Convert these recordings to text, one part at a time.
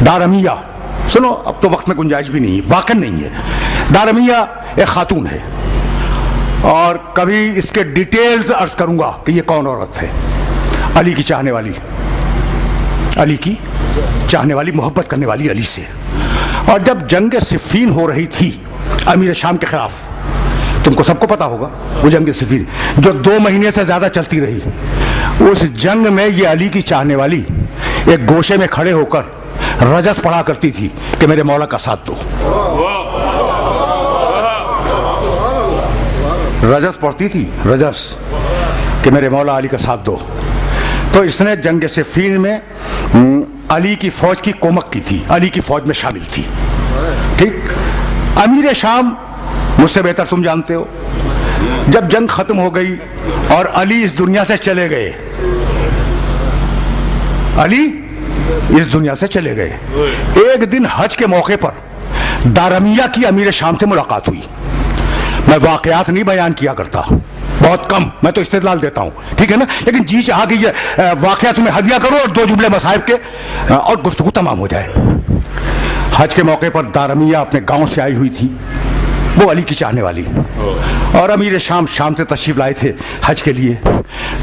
दारमिया, सुनो अब तो वक्त में गुंजाइश भी नहीं है, वाकई नहीं है। दारमिया एक खातून है और कभी इसके डिटेल्स अर्ज करूंगा कि ये कौन औरत है। अली की चाहने वाली, अली की चाहने वाली, मोहब्बत करने वाली अली से। और जब जंग सिफ़ीन हो रही थी अमीर शाम के खिलाफ, तुमको सबको पता होगा वो जंग सिफ़ीन जो 2 महीने से ज्यादा चलती रही, उस जंग में ये अली की चाहने वाली एक गोशे में खड़े होकर रजस पढ़ा करती थी कि मेरे मौला का साथ दो। रजस पढ़ती थी, रजस, कि मेरे मौला अली का साथ दो। तो इसने जंग सिफ़ीन में अली की फौज की कोमक की थी, अली की फौज में शामिल थी। ठीक, अमीर शाम मुझसे बेहतर तुम जानते हो, जब जंग खत्म हो गई और अली इस दुनिया से चले गए, अली इस दुनिया से चले गए, एक दिन हज के मौके पर दारमिया की अमीर शाम से मुलाकात हुई। मैं वाकयात नहीं बयान किया करता, बहुत कम, मैं तो इस्तेदलाल देता हूं, ठीक है ना, लेकिन जी चाहा कि ये वाकया तुम्हें हदिया करो और 2 जुमले मसाहिब के और गुफ्तगू तमाम हो जाए। हज के मौके पर दारमिया अपने गांव से आई हुई थी, वो अली की चाहने वाली, और अमीर शाम शाम से तशरीफ लाए थे हज के लिए।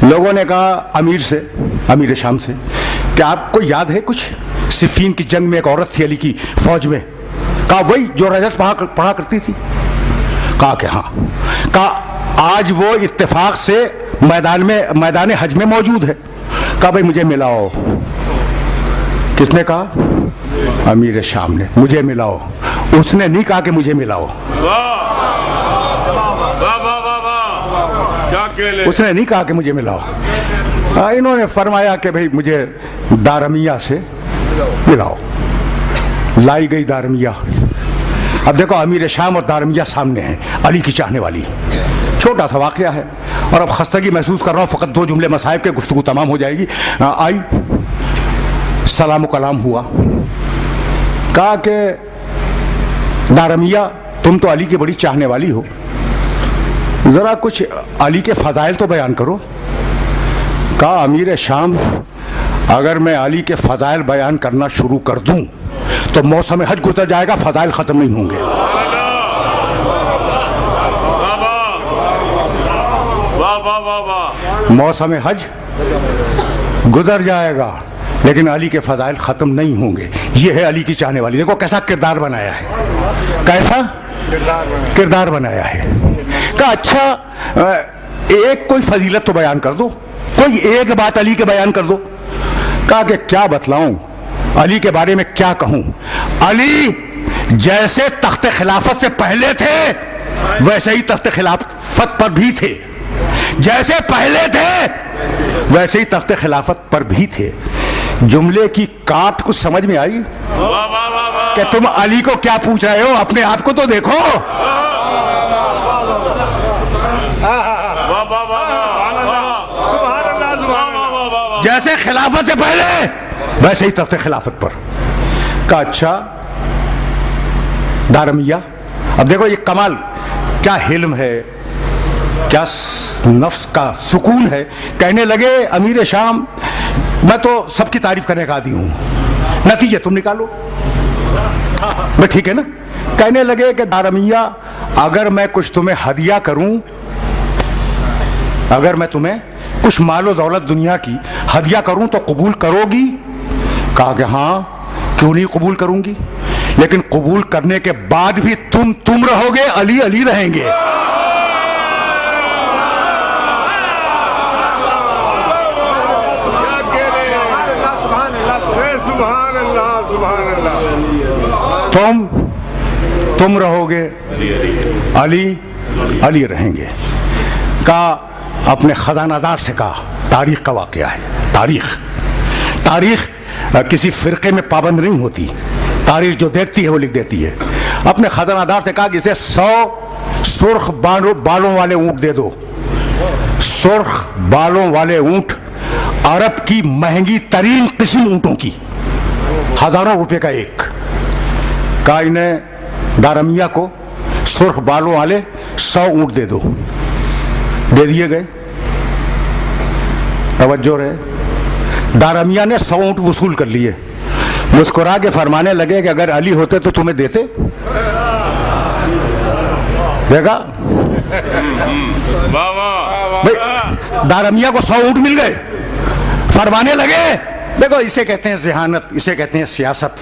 लोगों ने कहा अमीर शाम से कि आपको याद है कुछ, सिफ़ीन की जंग में एक औरत थी अली की फौज में। कहा वही जो रजत पढ़ा करती थी। कहा कि हाँ। कहा आज वो इत्तेफाक से मैदान हज में मौजूद है। कहा भाई मुझे मिलाओ। किसने कहा? अमीर शाम ने, मुझे मिलाओ। उसने नहीं कहा कि मुझे मिलाओ, उसने नहीं कहा कि मुझे मिलाओ, इन्होंने फरमाया कि भाई मुझे दारमिया से मिलाओ। लाई गई दारमिया। अब देखो अमीर शाम और दारमिया सामने हैं, अली की चाहने वाली। छोटा सा वाकया है और अब खस्तगी महसूस कर रहा हूँ, फ़कत 2 जुमले मसाहिब के गुफ्तगू तमाम हो जाएगी। आई, सलाम कलाम हुआ। कहा कि दारमिया तुम तो अली की बड़ी चाहने वाली हो, ज़रा कुछ अली के फ़ज़ाइल तो बयान करो। कहा अमीर शाम अगर मैं अली के फ़ज़ाइल बयान करना शुरू कर दूं तो मौसम हज गुजर जाएगा, फ़ज़ाइल ख़त्म नहीं होंगे। मौसम हज गुजर जाएगा लेकिन अली के फ़ज़ाइल ख़त्म नहीं होंगे। ये है अली की चाहने वाली। देखो कैसा किरदार बनाया है, कैसा किरदार बनाया है। कहा अच्छा एक कोई फजीलत तो बयान कर दो, कोई एक बात अली के बयान कर दो। कहा कि क्या बतलाऊं, अली के बारे में क्या कहूं। अली जैसे तख्ते खिलाफत से पहले थे वैसे ही तख्ते खिलाफत पर भी थे, जैसे पहले थे वैसे ही तख्ते खिलाफत पर भी थे। जुमले की काट कुछ समझ में आई कि तुम अली को क्या पूछ रहे हो, अपने आप को तो देखो। जैसे खिलाफत से पहले वैसे ही तख्ते खिलाफत पर। का अच्छा दारमिया, अब देखो ये कमाल, क्या हिल्म है, क्या नफ्स का सुकून है। कहने लगे अमीर शाम मैं तो सबकी तारीफ करने का आदी हूं, नतीजे तुम निकालो। मैं ठीक है ना। कहने लगे कि दारमिया अगर मैं कुछ तुम्हें हदिया करूं, अगर मैं तुम्हें कुछ मालो दौलत दुनिया की हदिया करूं तो कबूल करोगी। कहा कि हाँ क्यों नहीं कबूल करूंगी, लेकिन कबूल करने के बाद भी तुम रहोगे, अली अली रहेंगे। तुम रहोगे, अली अली रहेंगे। का अपने खजानादार से कहा, तारीख का वाकया है। तारीख किसी फिरके में पाबंद नहीं होती, तारीख जो देखती है वो लिख देती है। अपने खजानादार से कहा कि इसे 100 सुर्ख बालों वाले ऊंट दे दो। सुर्ख बालों वाले ऊंट अरब की महंगी तरीन किस्म ऊंटों की, हजारों रुपए का एक। कहा इन्हें दारमिया को सुर्ख बालों वाले 100 ऊंट दे दो। दे दिए गए। तवज्जो रहे, दारमिया ने 100 ऊंट वसूल कर लिए। मुस्कुरा के फरमाने लगे कि अगर अली होते तो तुम्हें देते। देखा भाई, दारमिया को 100 ऊंट मिल गए, फरमाने लगे। देखो इसे कहते हैं ज़हानत, इसे कहते हैं सियासत।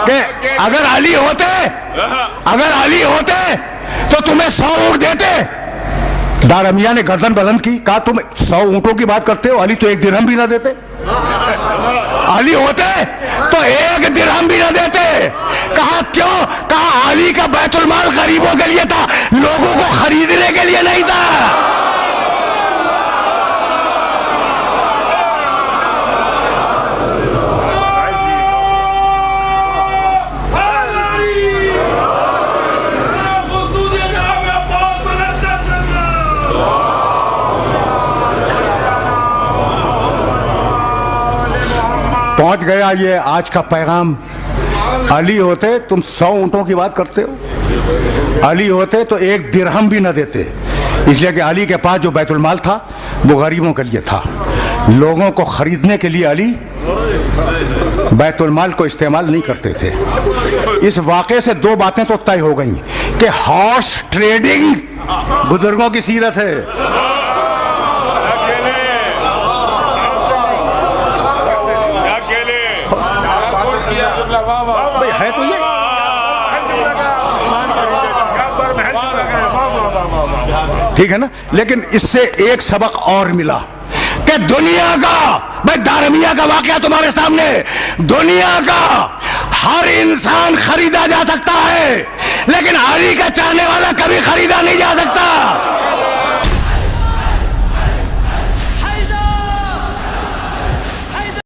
कि अगर अली होते तो तुम्हें 100 ऊंट देते। दारमिया ने गर्दन बुलंद की, कहा तुम 100 ऊंटों की बात करते हो, अली तो 1 दिरहम भी ना देते। अली होते तो 1 दिरहम भी ना देते। कहा क्यों? कहा अली का बैतुल माल गरीबों के लिए था, लोगों को खरीदने के लिए नहीं था। पहुंच गया ये आज का पैगाम। अली होते तुम 100 ऊंटों की बात करते हो, अली होते तो 1 दिरहम भी न देते। इसलिए कि अली के पास जो बैतुल माल था वो गरीबों के लिए था, लोगों को खरीदने के लिए अली बैतुल माल को इस्तेमाल नहीं करते थे। इस वाक़े से 2 बातें तो तय हो गई कि हॉर्स ट्रेडिंग बुजुर्गों की सीरत है। भाई है तो ये ठीक है ना, लेकिन इससे एक सबक और मिला कि दुनिया का, भाई दारमिया का वाकया तुम्हारे सामने, दुनिया का हर इंसान खरीदा जा सकता है, लेकिन अली का चाहने वाला कभी खरीदा नहीं जा सकता।